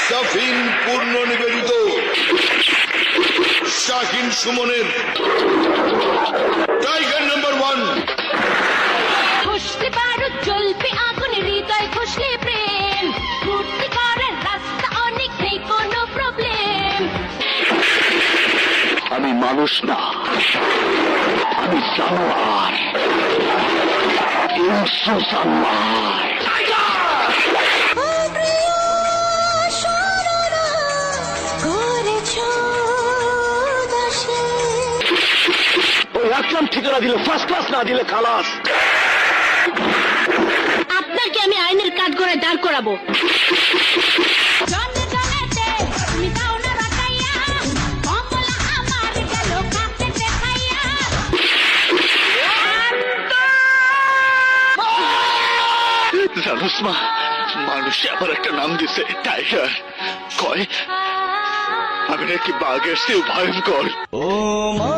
সাফিন পূর্ণ নিবেদিত শাহিন সুমনের টাইগার নাম্বার 1। খুশলে বারুদ জ্বলবে আগুন, হৃদয় খুশলে প্রেম, ঘুরতে করার রাস্তা অনেক, নেই কোনো প্রবলেম। আমি মানুষ না, আমি জানোয়ার, হিংস্র জানোয়ার। ওই আকরাম ঠিকানা দিলে ফার্স্ট ক্লাস, না দিলে খালাস। আপনাকে আমি আইনের কাঠ করে দাঁড় করাবো। জানোস মা, মানুষে আবার একটা নাম দিছে টাইগার। কয় আমি নাকি বাঘের চেয়েও ভয়ঙ্কর। ও মা